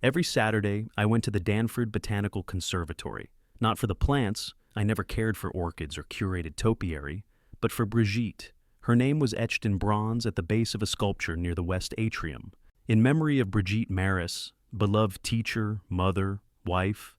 Every Saturday, I went to the Danford Botanical Conservatory. Not for the plants, I never cared for orchids or curated topiary, but for Brigitte. Her name was etched in bronze at the base of a sculpture near the west atrium. In memory of Brigitte Maris, beloved teacher, mother, wife.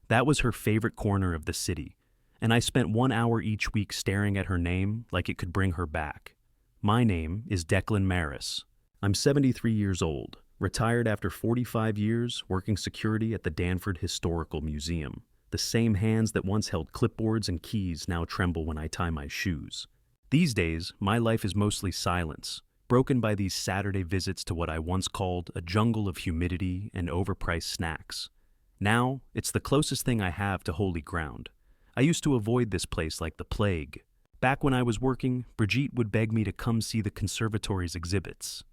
That was her favorite corner of the city, and I spent 1 hour each week staring at her name like it could bring her back. My name is Declan Maris. I'm 73 years old, retired after 45 years working security at the Danford Historical Museum. The same hands that once held clipboards and keys now tremble when I tie my shoes. These days, my life is mostly silence, broken by these Saturday visits to what I once called a jungle of humidity and overpriced snacks. Now, it's the closest thing I have to holy ground. I used to avoid this place like the plague. Back when I was working, Brigitte would beg me to come see the conservatory's exhibits.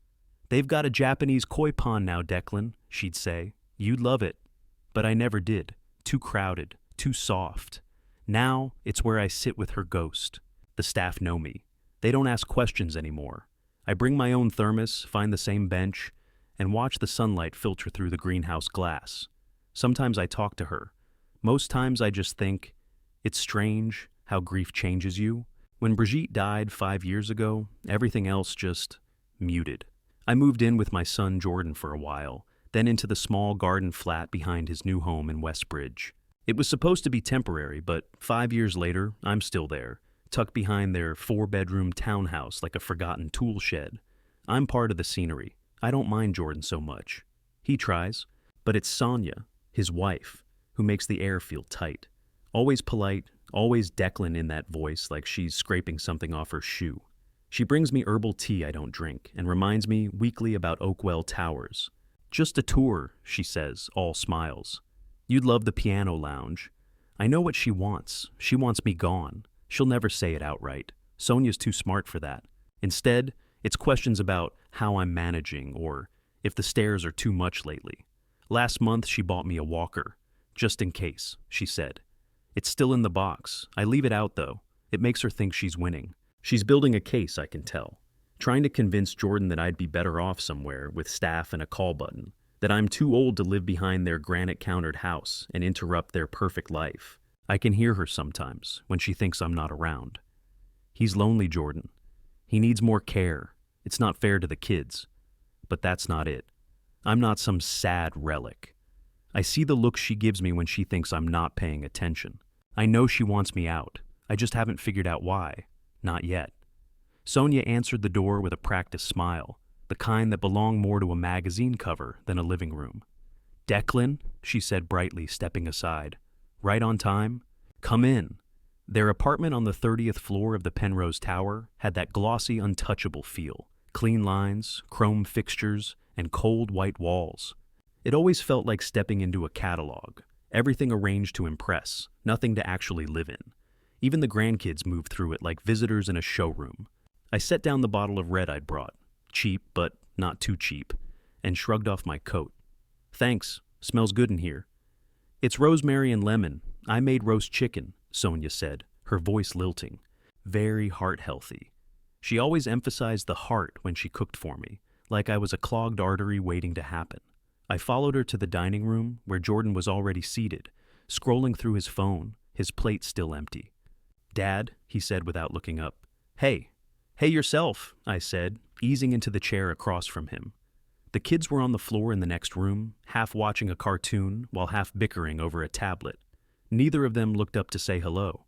"They've got a Japanese koi pond now, Declan," she'd say. "You'd love it." But I never did. Too crowded, too soft. Now, it's where I sit with her ghost. The staff know me. They don't ask questions anymore. I bring my own thermos, find the same bench, and watch the sunlight filter through the greenhouse glass. Sometimes I talk to her. Most times I just think, it's strange how grief changes you. When Brigitte died 5 years ago, everything else just muted. I moved in with my son Jordan for a while, then into the small garden flat behind his new home in Westbridge. It was supposed to be temporary, but 5 years later, I'm still there, tucked behind their 4-bedroom townhouse like a forgotten tool shed. I'm part of the scenery. I don't mind Jordan so much. He tries, but it's Sonia, his wife, who makes the air feel tight. Always polite, always Declan in that voice like she's scraping something off her shoe. She brings me herbal tea I don't drink and reminds me weekly about Oakwell Towers. "Just a tour," she says, all smiles. "You'd love the piano lounge." I know what she wants. She wants me gone. She'll never say it outright. Sonia's too smart for that. Instead, it's questions about how I'm managing or if the stairs are too much lately. Last month, she bought me a walker. "Just in case," she said. It's still in the box. I leave it out, though. It makes her think she's winning. She's building a case, I can tell. Trying to convince Jordan that I'd be better off somewhere with staff and a call button, that I'm too old to live behind their granite-countered house and interrupt their perfect life. I can hear her sometimes when she thinks I'm not around. "He's lonely, Jordan. He needs more care. It's not fair to the kids." But that's not it. I'm not some sad relic. I see the look she gives me when she thinks I'm not paying attention. I know she wants me out. I just haven't figured out why. Not yet. Sonia answered the door with a practiced smile, the kind that belonged more to a magazine cover than a living room. "Declan," she said brightly, stepping aside. "Right on time? Come in." Their apartment on the 30th floor of the Penrose Tower had that glossy, untouchable feel. Clean lines, chrome fixtures, and cold white walls. It always felt like stepping into a catalog. Everything arranged to impress, nothing to actually live in. Even the grandkids moved through it like visitors in a showroom. I set down the bottle of red I'd brought, cheap but not too cheap, and shrugged off my coat. "Thanks, smells good in here." "It's rosemary and lemon. I made roast chicken," Sonia said, her voice lilting. Very heart-healthy. She always emphasized the heart when she cooked for me, like I was a clogged artery waiting to happen. I followed her to the dining room, where Jordan was already seated, scrolling through his phone, his plate still empty. "Dad," he said without looking up. Hey yourself," I said, easing into the chair across from him. The kids were on the floor in the next room, half watching a cartoon while half bickering over a tablet. Neither of them looked up to say hello.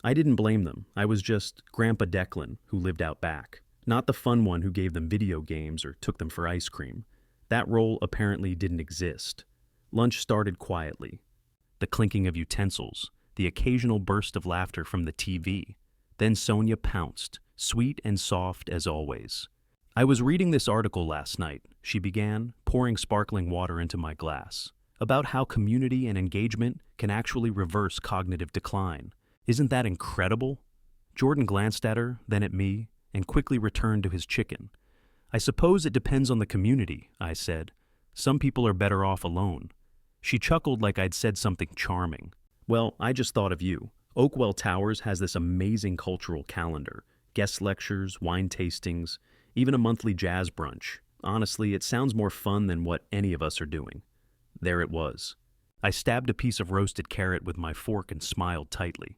I didn't blame them. I was just Grandpa Declan, who lived out back. Not the fun one who gave them video games or took them for ice cream. That role apparently didn't exist. Lunch started quietly. The clinking of utensils, the occasional burst of laughter from the TV. Then Sonia pounced, sweet and soft as always. "I was reading this article last night," she began, pouring sparkling water into my glass, "about how community and engagement can actually reverse cognitive decline. Isn't that incredible?" Jordan glanced at her, then at me, and quickly returned to his chicken. "I suppose it depends on the community," I said. "Some people are better off alone." She chuckled like I'd said something charming. "Well, I just thought of you. Oakwell Towers has this amazing cultural calendar. Guest lectures, wine tastings, even a monthly jazz brunch. Honestly, it sounds more fun than what any of us are doing." There it was. I stabbed a piece of roasted carrot with my fork and smiled tightly.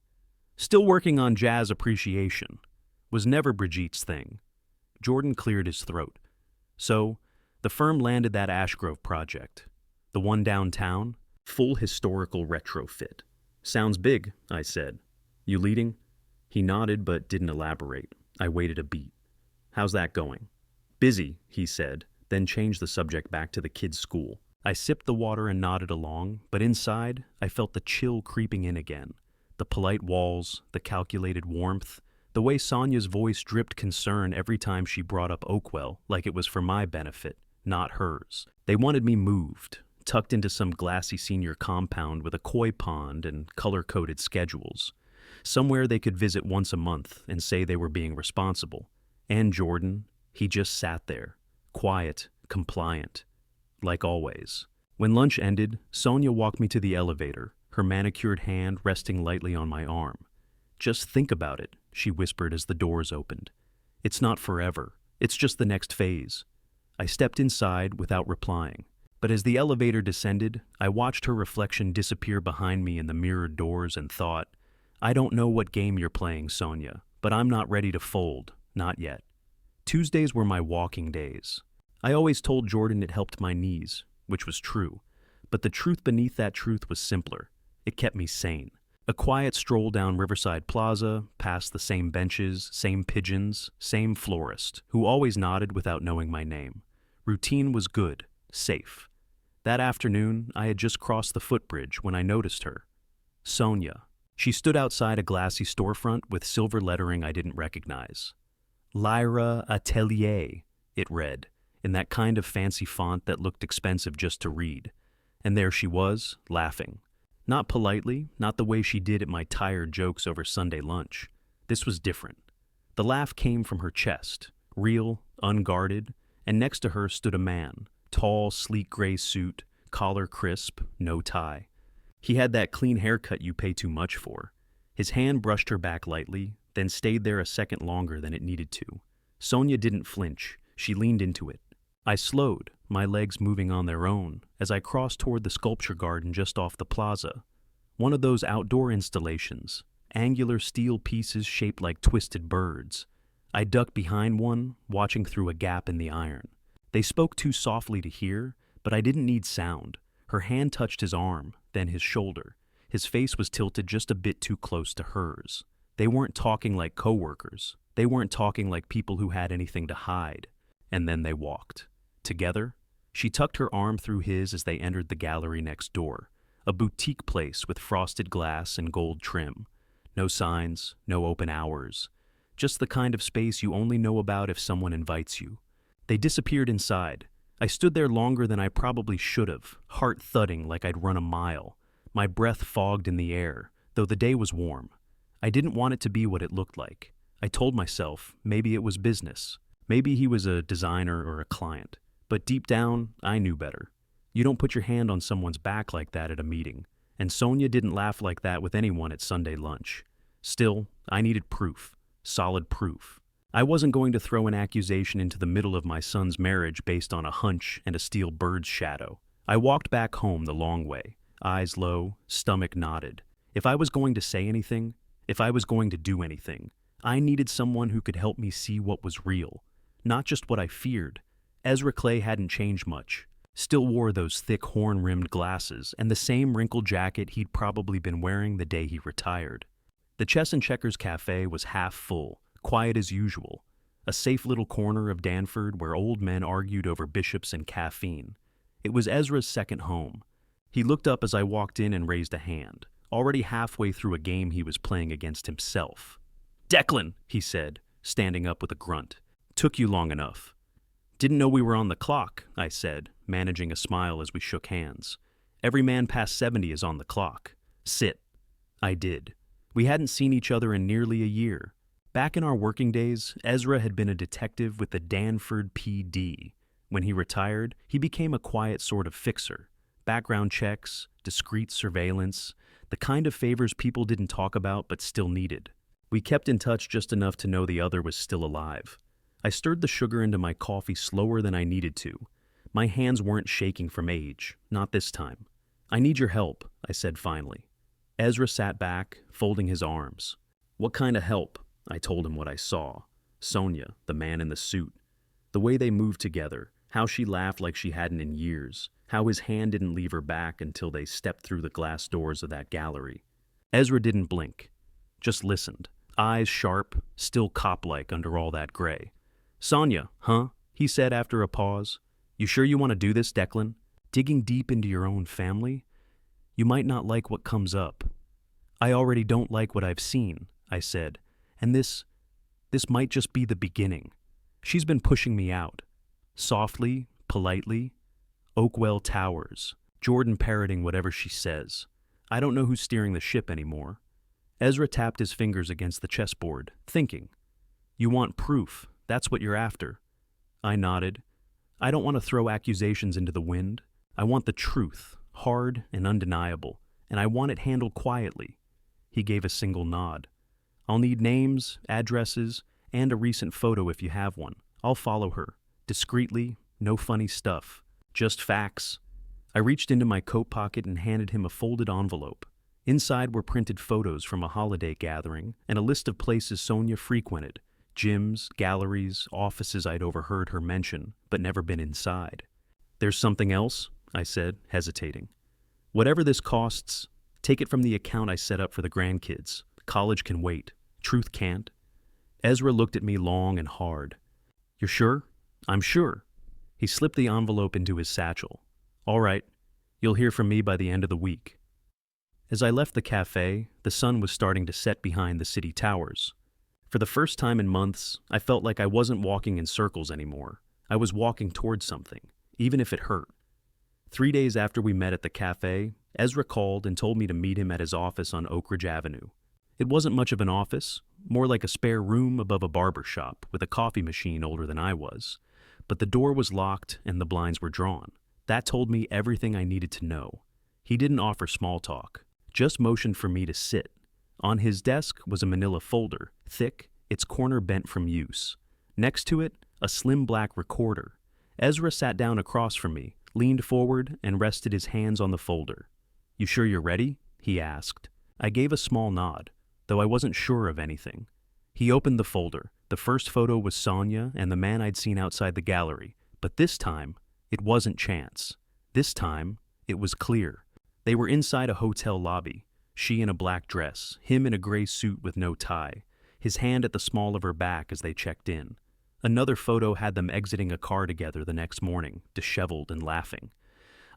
Still working on jazz appreciation. Was never Brigitte's thing. Jordan cleared his throat. So, the firm landed that Ashgrove project. The one downtown, full historical retrofit. Sounds big, I said. You leading? He nodded but didn't elaborate. I waited a beat. How's that going? Busy, he said, then changed the subject back to the kids' school. I sipped the water and nodded along, but inside, I felt the chill creeping in again. The polite walls, the calculated warmth, the way Sonia's voice dripped concern every time she brought up Oakwell like it was for my benefit, not hers. They wanted me moved, tucked into some glassy senior compound with a koi pond and color-coded schedules. Somewhere they could visit once a month and say they were being responsible. And Jordan, he just sat there, quiet, compliant, like always. When lunch ended, Sonia walked me to the elevator, her manicured hand resting lightly on my arm. Just think about it, she whispered as the doors opened. It's not forever. It's just the next phase. I stepped inside without replying. But as the elevator descended, I watched her reflection disappear behind me in the mirrored doors and thought, I don't know what game you're playing, Sonia, but I'm not ready to fold, not yet. Tuesdays were my walking days. I always told Jordan it helped my knees, which was true, but the truth beneath that truth was simpler. It kept me sane. A quiet stroll down Riverside Plaza, past the same benches, same pigeons, same florist, who always nodded without knowing my name. Routine was good, safe. That afternoon, I had just crossed the footbridge when I noticed her. Sonia. She stood outside a glassy storefront with silver lettering I didn't recognize. Lyra Atelier, it read, in that kind of fancy font that looked expensive just to read. And there she was, laughing. Not politely, not the way she did at my tired jokes over Sunday lunch. This was different. The laugh came from her chest, real, unguarded, and next to her stood a man, tall, sleek gray suit, collar crisp, no tie. He had that clean haircut you pay too much for. His hand brushed her back lightly, then stayed there a second longer than it needed to. Sonia didn't flinch. She leaned into it. I slowed, my legs moving on their own, as I crossed toward the sculpture garden just off the plaza. One of those outdoor installations, angular steel pieces shaped like twisted birds. I ducked behind one, watching through a gap in the iron. They spoke too softly to hear, but I didn't need sound. Her hand touched his arm, then his shoulder. His face was tilted just a bit too close to hers. They weren't talking like coworkers. They weren't talking like people who had anything to hide. And then they walked. Together, she tucked her arm through his as they entered the gallery next door, a boutique place with frosted glass and gold trim. No signs, no open hours. Just the kind of space you only know about if someone invites you. They disappeared inside. I stood there longer than I probably should have, heart thudding like I'd run a mile. My breath fogged in the air, though the day was warm. I didn't want it to be what it looked like. I told myself maybe it was business. Maybe he was a designer or a client. But deep down, I knew better. You don't put your hand on someone's back like that at a meeting. And Sonia didn't laugh like that with anyone at Sunday lunch. Still, I needed proof. Solid proof. I wasn't going to throw an accusation into the middle of my son's marriage based on a hunch and a steel bird's shadow. I walked back home the long way, eyes low, stomach knotted. If I was going to say anything, if I was going to do anything, I needed someone who could help me see what was real, not just what I feared. Ezra Clay hadn't changed much. Still wore those thick horn-rimmed glasses and the same wrinkled jacket he'd probably been wearing the day he retired. The Chess and Checkers Cafe was half full, quiet as usual, a safe little corner of Danford where old men argued over bishops and caffeine. It was Ezra's second home. He looked up as I walked in and raised a hand, already halfway through a game he was playing against himself. "Declan," he said, standing up with a grunt. "Took you long enough." "Didn't know we were on the clock," I said, managing a smile as we shook hands. "Every man past 70 is on the clock. Sit." I did. We hadn't seen each other in nearly a year. Back in our working days, Ezra had been a detective with the Danford PD. When he retired, he became a quiet sort of fixer. Background checks, discreet surveillance, the kind of favors people didn't talk about but still needed. We kept in touch just enough to know the other was still alive. I stirred the sugar into my coffee slower than I needed to. My hands weren't shaking from age, not this time. "I need your help," I said finally. Ezra sat back, folding his arms. "What kind of help?" I told him what I saw. Sonia, the man in the suit. The way they moved together, how she laughed like she hadn't in years, how his hand didn't leave her back until they stepped through the glass doors of that gallery. Ezra didn't blink, just listened, eyes sharp, still cop-like under all that gray. "Sonia, huh?" he said after a pause. "You sure you want to do this, Declan? Digging deep into your own family? You might not like what comes up." "I already don't like what I've seen," I said, "and this might just be the beginning. She's been pushing me out. Softly, politely. Oakwell Towers. Jordan parroting whatever she says. I don't know who's steering the ship anymore." Ezra tapped his fingers against the chessboard, thinking. "You want proof. That's what you're after." I nodded. "I don't want to throw accusations into the wind. I want the truth, hard and undeniable, and I want it handled quietly." He gave a single nod. "I'll need names, addresses, and a recent photo if you have one. I'll follow her. Discreetly, no funny stuff. Just facts." I reached into my coat pocket and handed him a folded envelope. Inside were printed photos from a holiday gathering and a list of places Sonia frequented, gyms, galleries, offices I'd overheard her mention, but never been inside. "There's something else?" I said, hesitating. "Whatever this costs, take it from the account I set up for the grandkids. College can wait. Truth can't." Ezra looked at me long and hard. "You're sure?" "I'm sure." He slipped the envelope into his satchel. "All right. You'll hear from me by the end of the week." As I left the cafe, the sun was starting to set behind the city towers. For the first time in months, I felt like I wasn't walking in circles anymore. I was walking towards something, even if it hurt. 3 days after we met at the cafe, Ezra called and told me to meet him at his office on Oak Ridge Avenue. It wasn't much of an office, more like a spare room above a barber shop with a coffee machine older than I was. But the door was locked and the blinds were drawn. That told me everything I needed to know. He didn't offer small talk, just motioned for me to sit. On his desk was a manila folder, thick, its corner bent from use. Next to it, a slim black recorder. Ezra sat down across from me, leaned forward, and rested his hands on the folder. "You sure you're ready?" he asked. I gave a small nod, though I wasn't sure of anything. He opened the folder. The first photo was Sonia and the man I'd seen outside the gallery, but this time, it wasn't chance. This time, it was clear. They were inside a hotel lobby, she in a black dress, him in a gray suit with no tie, his hand at the small of her back as they checked in. Another photo had them exiting a car together the next morning, disheveled and laughing.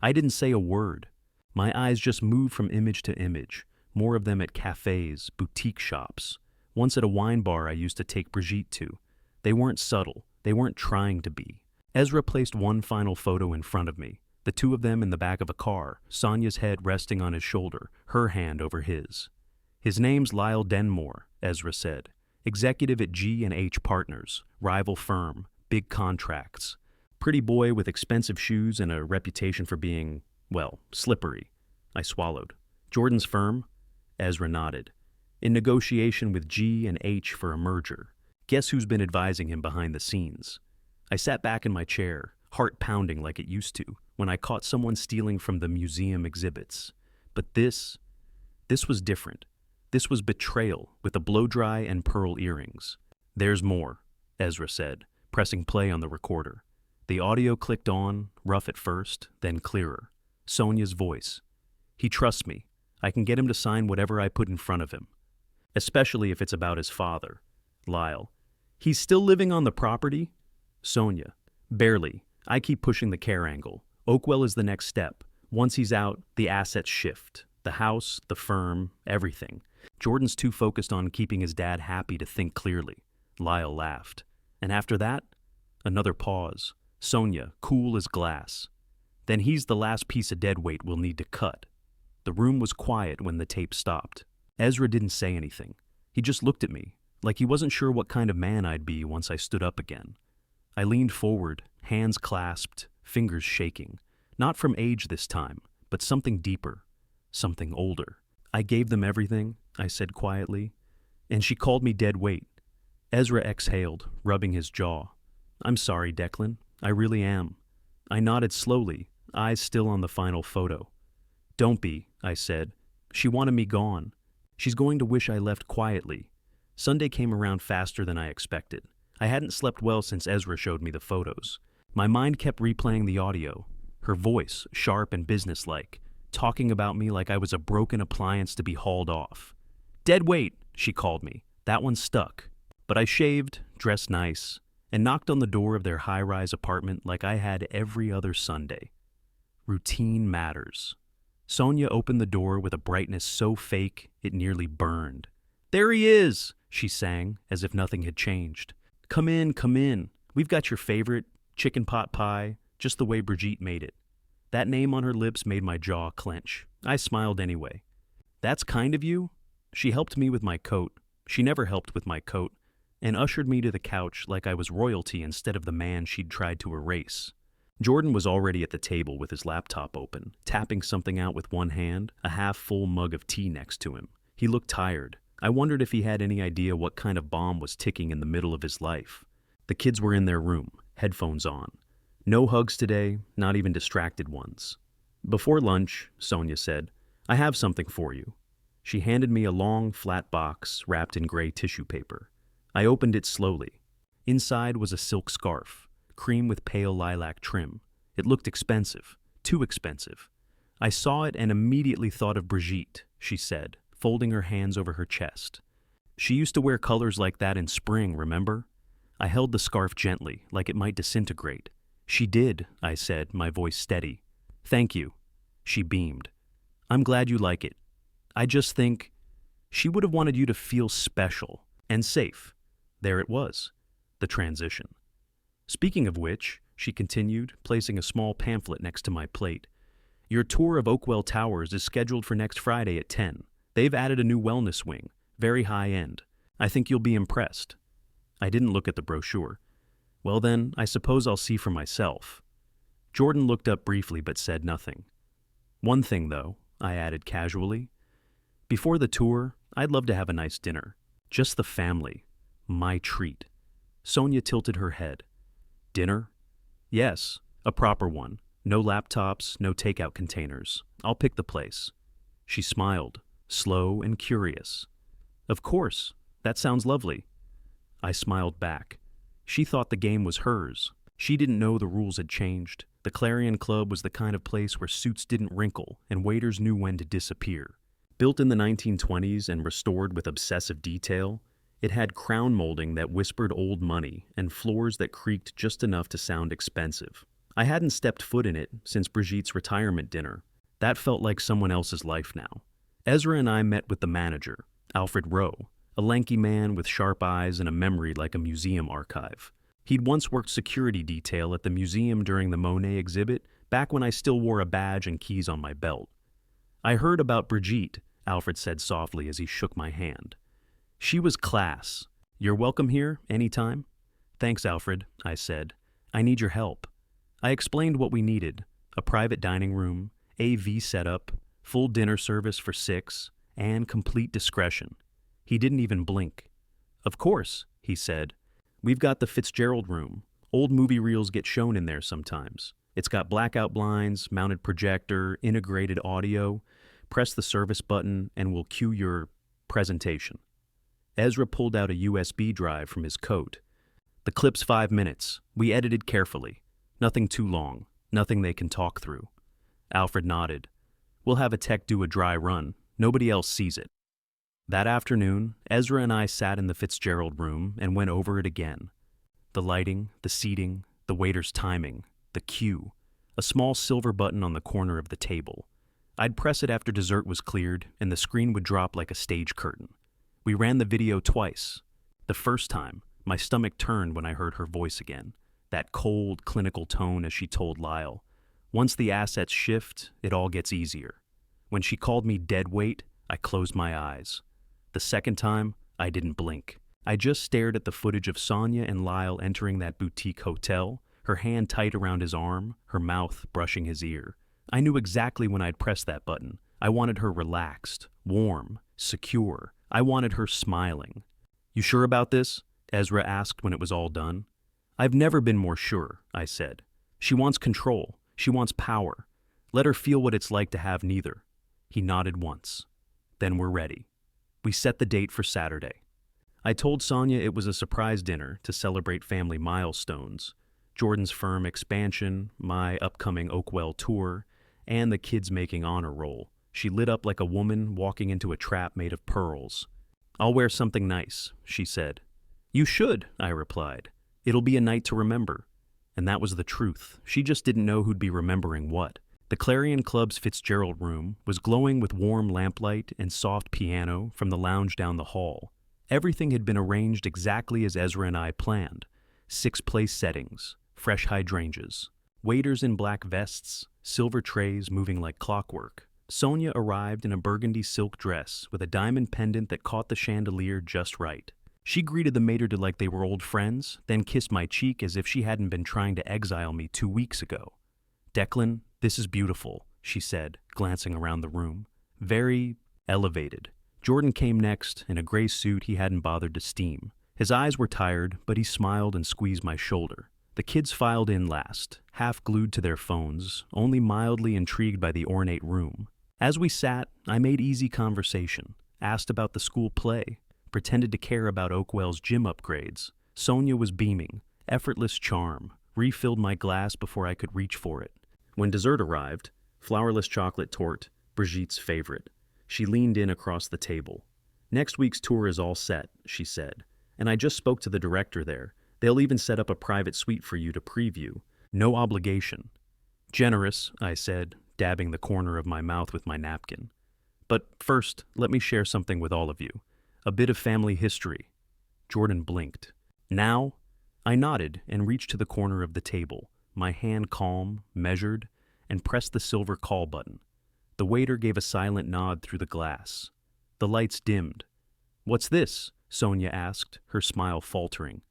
I didn't say a word. My eyes just moved from image to image, more of them at cafes, boutique shops. Once at a wine bar I used to take Brigitte to. They weren't subtle. They weren't trying to be. Ezra placed one final photo in front of me, the two of them in the back of a car, Sonia's head resting on his shoulder, her hand over his. "His name's Lyle Denmore," Ezra said. "Executive at G&H Partners, rival firm, big contracts. Pretty boy with expensive shoes and a reputation for being, well, slippery." I swallowed. "Jordan's firm?" Ezra nodded. "In negotiation with G&H for a merger. Guess who's been advising him behind the scenes?" I sat back in my chair, heart pounding like it used to, when I caught someone stealing from the museum exhibits. But this was different. This was betrayal with a blow-dry and pearl earrings. "There's more," Ezra said, pressing play on the recorder. The audio clicked on, rough at first, then clearer. Sonia's voice. "He trusts me. I can get him to sign whatever I put in front of him. Especially if it's about his father." Lyle. "He's still living on the property?" Sonia. "Barely. I keep pushing the care angle. Oakwell is the next step. Once he's out, the assets shift. The house, the firm, everything. Jordan's too focused on keeping his dad happy to think clearly." Lyle laughed. "And after that?" Another pause. Sonia, cool as glass. "Then he's the last piece of deadweight we'll need to cut." The room was quiet when the tape stopped. Ezra didn't say anything. He just looked at me, like he wasn't sure what kind of man I'd be once I stood up again. I leaned forward, hands clasped, fingers shaking. Not from age this time, but something deeper, something older. "I gave them everything," I said quietly, "and she called me dead weight." Ezra exhaled, rubbing his jaw. "I'm sorry, Declan. I really am." I nodded slowly, eyes still on the final photo. Don't be, I said. She wanted me gone. She's going to wish I left quietly. Sunday came around faster than I expected. I hadn't slept well since Ezra showed me the photos. My mind kept replaying the audio, her voice, sharp and businesslike, talking about me like I was a broken appliance to be hauled off. Dead weight, she called me. That one stuck. But I shaved, dressed nice, and knocked on the door of their high-rise apartment like I had every other Sunday. Routine matters. Sonia opened the door with a brightness so fake it nearly burned. There he is, she sang, as if nothing had changed. Come in, come in. We've got your favorite, chicken pot pie, just the way Brigitte made it. That name on her lips made my jaw clench. I smiled anyway. That's kind of you? She helped me with my coat. She never helped with my coat, and ushered me to the couch like I was royalty instead of the man she'd tried to erase. Jordan was already at the table with his laptop open, tapping something out with one hand, a half-full mug of tea next to him. He looked tired. I wondered if he had any idea what kind of bomb was ticking in the middle of his life. The kids were in their room, headphones on. No hugs today, not even distracted ones. Before lunch, Sonia said, I have something for you. She handed me a long, flat box wrapped in gray tissue paper. I opened it slowly. Inside was a silk scarf, cream with pale lilac trim. It looked expensive, too expensive. I saw it and immediately thought of Brigitte, she said, folding her hands over her chest. She used to wear colors like that in spring, remember? I held the scarf gently, like it might disintegrate. She did, I said, my voice steady. Thank you. She beamed. I'm glad you like it. I just think she would have wanted you to feel special and safe. There it was, the transition. Speaking of which, she continued, placing a small pamphlet next to my plate, your tour of Oakwell Towers is scheduled for next Friday at 10. They've added a new wellness wing, very high end. I think you'll be impressed. I didn't look at the brochure. Well then, I suppose I'll see for myself. Jordan looked up briefly but said nothing. One thing though, I added casually. Before the tour, I'd love to have a nice dinner. Just the family. My treat. Sonia tilted her head. Dinner? Yes, a proper one. No laptops, no takeout containers. I'll pick the place. She smiled, slow and curious. Of course, that sounds lovely. I smiled back. She thought the game was hers. She didn't know the rules had changed. The Clarion Club was the kind of place where suits didn't wrinkle and waiters knew when to disappear. Built in the 1920s and restored with obsessive detail, it had crown molding that whispered old money and floors that creaked just enough to sound expensive. I hadn't stepped foot in it since Brigitte's retirement dinner. That felt like someone else's life now. Ezra and I met with the manager, Alfred Rowe, a lanky man with sharp eyes and a memory like a museum archive. He'd once worked security detail at the museum during the Monet exhibit, back when I still wore a badge and keys on my belt. I heard about Brigitte, Alfred said softly as he shook my hand. She was class. You're welcome here, anytime. Thanks, Alfred, I said. I need your help. I explained what we needed: a private dining room, AV setup, full dinner service for 6, and complete discretion. He didn't even blink. Of course, he said. We've got the Fitzgerald room. Old movie reels get shown in there sometimes. It's got blackout blinds, mounted projector, integrated audio. Press the service button and we'll cue your presentation. Ezra pulled out a USB drive from his coat. The clip's 5 minutes. We edited carefully. Nothing too long. Nothing they can talk through. Alfred nodded. We'll have a tech do a dry run. Nobody else sees it. That afternoon, Ezra and I sat in the Fitzgerald room and went over it again. The lighting, the seating, the waiter's timing, the cue, a small silver button on the corner of the table. I'd press it after dessert was cleared, and the screen would drop like a stage curtain. We ran the video twice. The first time, my stomach turned when I heard her voice again, that cold, clinical tone as she told Lyle. Once the assets shift, it all gets easier. When she called me dead weight, I closed my eyes. The second time, I didn't blink. I just stared at the footage of Sonia and Lyle entering that boutique hotel, her hand tight around his arm, her mouth brushing his ear. I knew exactly when I'd press that button. I wanted her relaxed, warm, secure. I wanted her smiling. You sure about this? Ezra asked when it was all done. I've never been more sure, I said. She wants control. She wants power. Let her feel what it's like to have neither. He nodded once. Then we're ready. We set the date for Saturday. I told Sonia it was a surprise dinner to celebrate family milestones, Jordan's firm expansion, my upcoming Oakwell tour, and the kids making honor roll. She lit up like a woman walking into a trap made of pearls. I'll wear something nice, she said. You should, I replied. It'll be a night to remember. And that was the truth. She just didn't know who'd be remembering what. The Clarion Club's Fitzgerald room was glowing with warm lamplight and soft piano from the lounge down the hall. Everything had been arranged exactly as Ezra and I planned. 6 place settings, fresh hydrangeas, waiters in black vests, silver trays moving like clockwork. Sonia arrived in a burgundy silk dress with a diamond pendant that caught the chandelier just right. She greeted the maître d' like they were old friends, then kissed my cheek as if she hadn't been trying to exile me 2 weeks ago. Declan, this is beautiful, she said, glancing around the room. Very elevated. Jordan came next, in a gray suit he hadn't bothered to steam. His eyes were tired, but he smiled and squeezed my shoulder. The kids filed in last, half glued to their phones, only mildly intrigued by the ornate room. As we sat, I made easy conversation, asked about the school play, pretended to care about Oakwell's gym upgrades. Sonia was beaming, effortless charm, refilled my glass before I could reach for it. When dessert arrived, flourless chocolate torte, Brigitte's favorite, she leaned in across the table. Next week's tour is all set, she said, and I just spoke to the director there. They'll even set up a private suite for you to preview. No obligation. Generous, I said, dabbing the corner of my mouth with my napkin. But first, let me share something with all of you. A bit of family history. Jordan blinked. Now? I nodded and reached to the corner of the table, my hand calm, measured, and pressed the silver call button. The waiter gave a silent nod through the glass. The lights dimmed. What's this? Sonia asked, her smile faltering.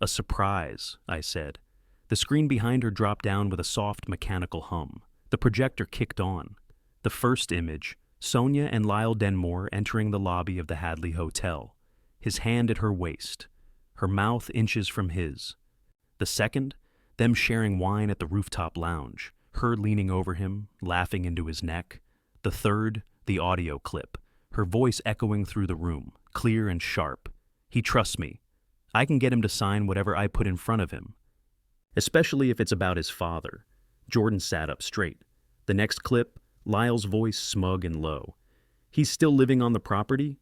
A surprise, I said. The screen behind her dropped down with a soft mechanical hum. The projector kicked on. The first image, Sonia and Lyle Denmore entering the lobby of the Hadley Hotel, his hand at her waist, her mouth inches from his. The second, them sharing wine at the rooftop lounge, her leaning over him, laughing into his neck. The third, the audio clip, her voice echoing through the room, clear and sharp. He trusts me. I can get him to sign whatever I put in front of him. Especially if it's about his father. Jordan sat up straight. The next clip, Lyle's voice smug and low. He's still living on the property?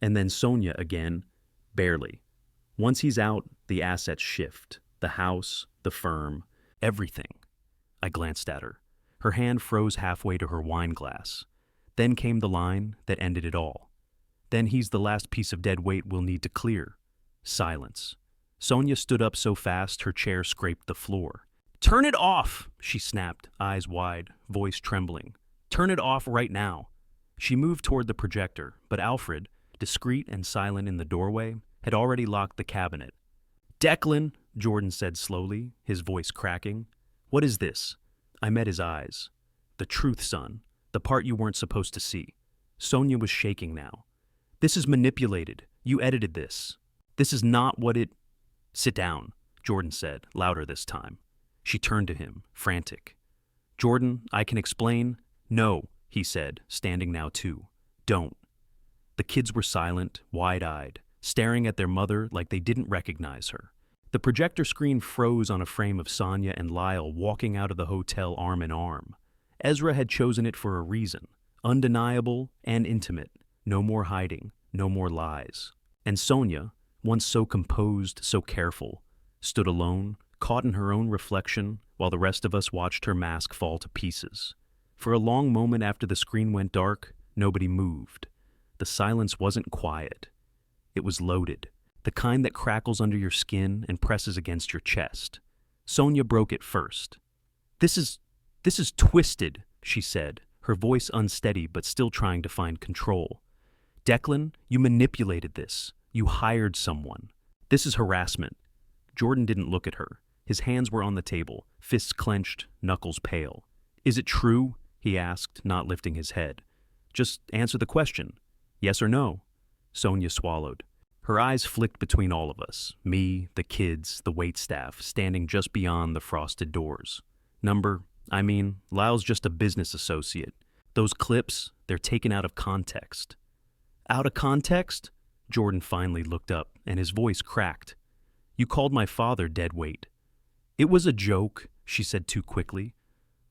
And then Sonia again, barely. Once he's out, the assets shift. The house, the firm, everything. I glanced at her. Her hand froze halfway to her wine glass. Then came the line that ended it all. Then he's the last piece of dead weight we'll need to clear. Silence. Sonia stood up so fast her chair scraped the floor. Turn it off, she snapped, eyes wide, voice trembling. Turn it off right now. She moved toward the projector, but Alfred, discreet and silent in the doorway, had already locked the cabinet. Declan, Jordan said slowly, his voice cracking. What is this? I met his eyes. The truth, son. The part you weren't supposed to see. Sonia was shaking now. This is manipulated. You edited this. This is not what it... Sit down, Jordan said, louder this time. She turned to him, frantic. Jordan, I can explain. No, he said, standing now too. Don't. The kids were silent, wide-eyed, staring at their mother like they didn't recognize her. The projector screen froze on a frame of Sonia and Lyle walking out of the hotel arm in arm. Ezra had chosen it for a reason, undeniable and intimate. No more hiding, no more lies. And Sonia, once so composed, so careful, stood alone, caught in her own reflection, while the rest of us watched her mask fall to pieces. For a long moment after the screen went dark, nobody moved. The silence wasn't quiet. It was loaded, the kind that crackles under your skin and presses against your chest. Sonia broke it first. This is twisted, she said, her voice unsteady but still trying to find control. Declan, you manipulated this. You hired someone. This is harassment. Jordan didn't look at her. His hands were on the table, fists clenched, knuckles pale. Is it true? He asked, not lifting his head. Just answer the question. Yes or no? Sonia swallowed. Her eyes flicked between all of us, me, the kids, the waitstaff, standing just beyond the frosted doors. Lyle's just a business associate. Those clips, they're taken out of context. Out of context? Jordan finally looked up, and his voice cracked. You called my father dead weight. It was a joke, she said too quickly.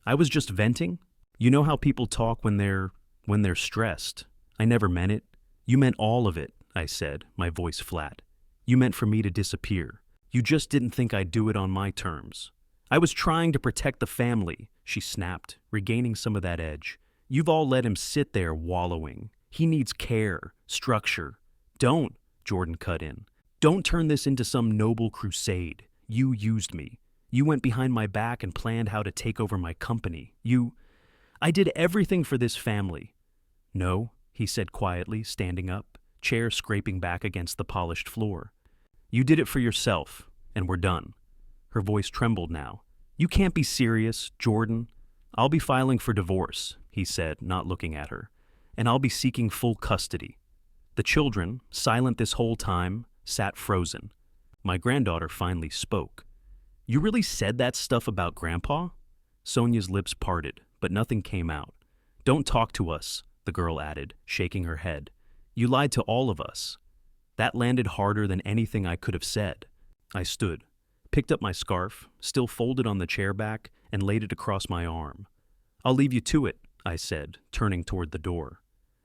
I was just venting. You know how people talk when they're stressed. I never meant it. You meant all of it, I said, my voice flat. You meant for me to disappear. You just didn't think I'd do it on my terms. I was trying to protect the family, she snapped, regaining some of that edge. You've all let him sit there wallowing. He needs care, structure. Don't, Jordan cut in. Don't turn this into some noble crusade. You used me. You went behind my back and planned how to take over my company. I did everything for this family. No, he said quietly, standing up, chair scraping back against the polished floor. You did it for yourself, and we're done. Her voice trembled now. You can't be serious, Jordan. I'll be filing for divorce, he said, not looking at her, and I'll be seeking full custody. The children, silent this whole time, sat frozen. My granddaughter finally spoke. You really said that stuff about Grandpa? Sonia's lips parted, but nothing came out. Don't talk to us, the girl added, shaking her head. You lied to all of us. That landed harder than anything I could have said. I stood, picked up my scarf, still folded on the chair back, and laid it across my arm. I'll leave you to it, I said, turning toward the door.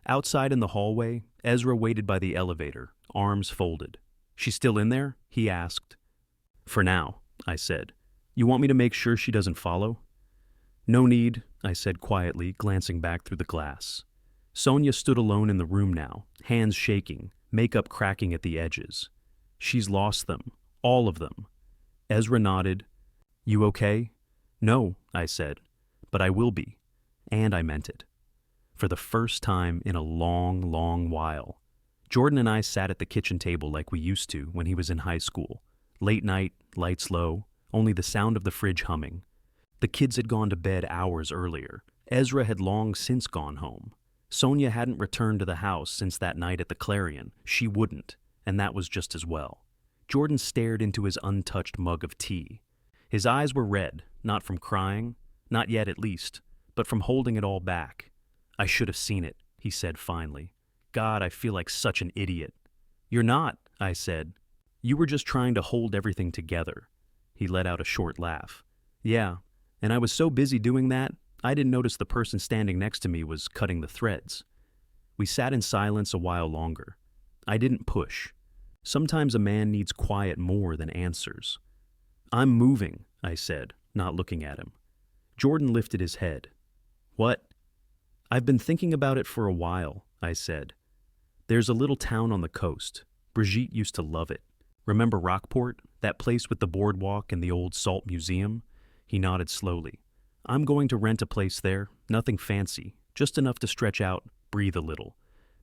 Outside in the hallway, Ezra waited by the elevator, arms folded. She's still in there? He asked. For now, I said. You want me to make sure she doesn't follow? No need, I said quietly, glancing back through the glass. Sonia stood alone in the room now, hands shaking, makeup cracking at the edges. She's lost them, all of them. Ezra nodded. You okay? No, I said, but I will be. And I meant it. For the first time in a long, long while. Jordan and I sat at the kitchen table like we used to when he was in high school. Late night, lights low, only the sound of the fridge humming. The kids had gone to bed hours earlier. Ezra had long since gone home. Sonia hadn't returned to the house since that night at the Clarion. She wouldn't, and that was just as well. Jordan stared into his untouched mug of tea. His eyes were red, not from crying, not yet at least, but from holding it all back. I should have seen it, he said finally. God, I feel like such an idiot. You're not, I said. You were just trying to hold everything together. He let out a short laugh. Yeah, and I was so busy doing that, I didn't notice the person standing next to me was cutting the threads. We sat in silence a while longer. I didn't push. Sometimes a man needs quiet more than answers. I'm moving, I said, not looking at him. Jordan lifted his head. What? I've been thinking about it for a while, I said. There's a little town on the coast. Brigitte used to love it. Remember Rockport, that place with the boardwalk and the old salt museum? He nodded slowly. I'm going to rent a place there, nothing fancy, just enough to stretch out, breathe a little.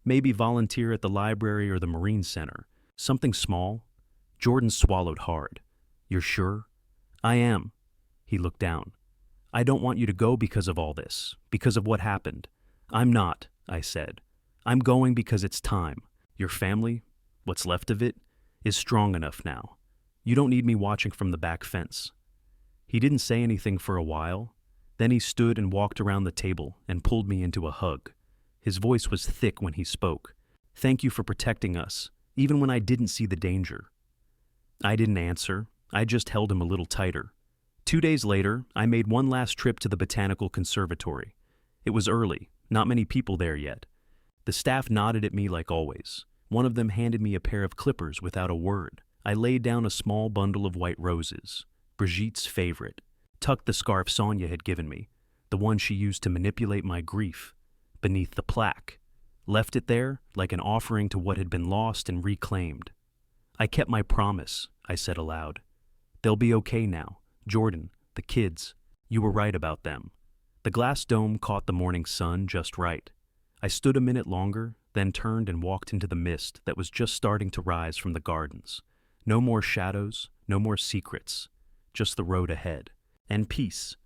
Maybe volunteer at the library or the Marine Center. Something small. Jordan swallowed hard. You're sure? I am. He looked down. I don't want you to go because of all this, because of what happened. I'm not, I said. I'm going because it's time. Your family, what's left of it, is strong enough now. You don't need me watching from the back fence. He didn't say anything for a while. Then he stood and walked around the table and pulled me into a hug. His voice was thick when he spoke. Thank you for protecting us, even when I didn't see the danger. I didn't answer. I just held him a little tighter. 2 days later, I made one last trip to the Botanical Conservatory. It was early, not many people there yet. The staff nodded at me like always. One of them handed me a pair of clippers without a word. I laid down a small bundle of white roses, Brigitte's favorite, tucked the scarf Sonia had given me, the one she used to manipulate my grief, beneath the plaque, left it there like an offering to what had been lost and reclaimed. I kept my promise, I said aloud. They'll be okay now. Jordan, the kids, you were right about them. The glass dome caught the morning sun just right. I stood a minute longer, then turned and walked into the mist that was just starting to rise from the gardens. No more shadows, no more secrets, just the road ahead. And peace,